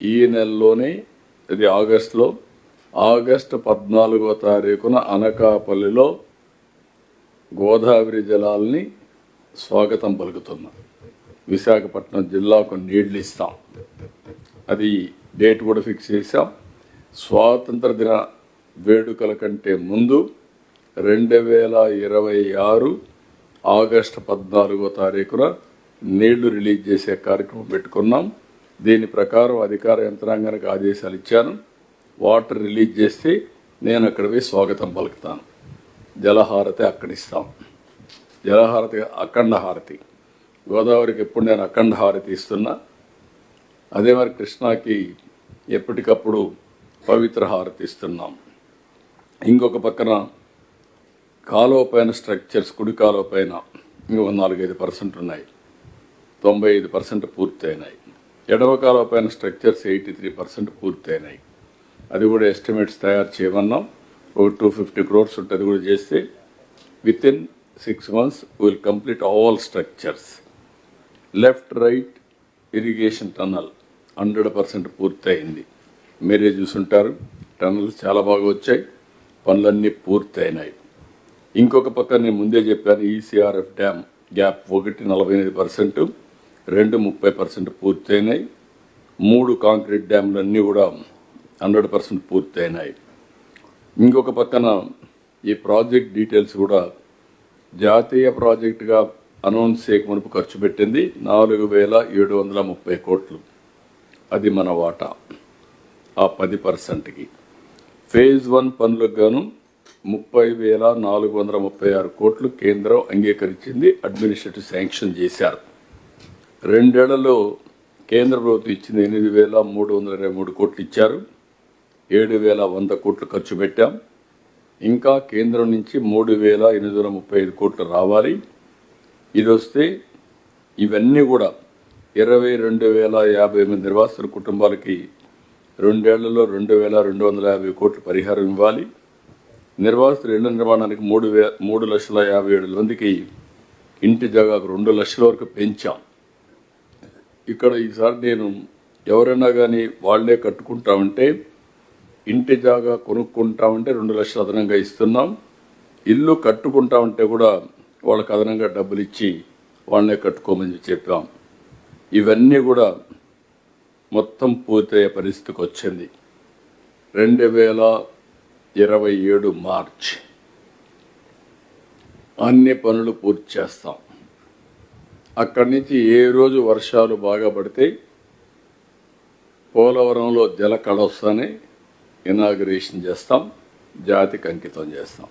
ఈ నెలలోనే ఇది ఆగస్టులో ఆగస్టు 14వ తారీఖున అనకాపల్లిలో గోదావరి జలాల్ని స్వాగతం పలుకుతున్నాం. విశాఖపట్నం జిల్లాకు నీళ్లు ఇస్తాం. అది డేట్ కూడా ఫిక్స్ చేశాం. స్వాతంత్ర దిన వేడుకల కంటే ముందు 2026 ఆగస్టు 14వ తారీఖున నీళ్లు రిలీజ్ చేసే కార్యక్రమం పెట్టుకున్నాం. దీని ప్రకారం అధికార యంత్రాంగానికి ఆదేశాలు ఇచ్చాను. వాటర్ రిలీజ్ చేస్తే నేను అక్కడ పోయి స్వాగతం పలుకుతాను. జలహారతి అక్కడిస్తాం. జలహారతి అఖండ హారతి. గోదావరికి ఎప్పుడు నేను అఖండ హారతి ఇస్తున్నా. అదే మరి కృష్ణాకి ఎప్పటికప్పుడు పవిత్ర హారతి ఇస్తున్నాం. ఇంకొక పక్కన కాలువ పైన స్ట్రక్చర్స్, కుడి కాలువ పైన ఇంకొక 4-5% ఉన్నాయి. 95% పూర్తయినాయి. ఎడమ కాలువ పైన స్ట్రక్చర్స్ 83% పూర్తయినాయి. అది కూడా ఎస్టిమేట్స్ తయారు చేయమన్నాం. ఒక 250 crores ఉంటుంది. కూడా చేస్తే within 6 months will complete all structures. Left right irrigation tunnel 100% పూర్తయింది. మీరే చూసుంటారు. టన్నల్స్ చాలా బాగా వచ్చాయి. పనులన్నీ పూర్తయినాయి. ఇంకొక పక్క నేను ముందే చెప్పాను, ఈసీఆర్ఎఫ్ డ్యామ్ గ్యాప్ 1 48%, 2 30% పూర్తయినాయి. 3 కాంక్రీట్ డ్యామ్లన్నీ కూడా 100% పూర్తయినాయి. ఇంకొక పక్కన ఈ ప్రాజెక్ట్ డీటెయిల్స్ కూడా జాతీయ ప్రాజెక్టుగా అనౌన్స్ చేయకమునుపు ఖర్చు పెట్టింది 4730 కోట్లు. అది మన వాటా ఆ 10%కి. ఫేజ్ 1 పనులకు గాను 30,436 కోట్లు కేంద్రం అంగీకరించింది. అడ్మినిస్ట్రేటివ్ శాంక్షన్ చేశారు. 2 ఏళ్లలో కేంద్ర ప్రభుత్వం ఇచ్చింది 8,323 కోట్లు ఇచ్చారు. 7,100 కోట్లు ఖర్చు పెట్టాం. ఇంకా కేంద్రం నుంచి 3,835 కోట్లు రావాలి. ఇది వస్తే ఇవన్నీ కూడా 22,050 నిర్వాసితుల కుటుంబాలకి 2 ఏళ్లలో 2,250 కోట్లు పరిహారం ఇవ్వాలి. నిర్వాసితుల ఇళ్ల నిర్మాణానికి 3,57,000 మందికి ఇంటి జాగాకు 2 లక్షల వరకు పెంచాం. ఇక్కడ ఈసారి నేను ఎవరైనా కానీ వాళ్లే కట్టుకుంటామంటే, ఇంటి జాగా కొనుక్కుంటామంటే 2 లక్షలు అదనంగా ఇస్తున్నాం. ఇల్లు కట్టుకుంటామంటే కూడా వాళ్ళకి అదనంగా డబ్బులు ఇచ్చి వాళ్ళనే కట్టుకోమని చెప్పాం. ఇవన్నీ కూడా మొత్తం పూర్తయ్యే పరిస్థితికి వచ్చింది. 2027 మార్చ్ అన్ని పనులు పూర్తి చేస్తాం. అక్కడి నుంచి ఏ రోజు వర్షాలు బాగా పడితే పోలవరంలో జల కళ వస్తానే ఇనాగరేషన్ చేస్తాం. జాతికి అంకితం చేస్తాం.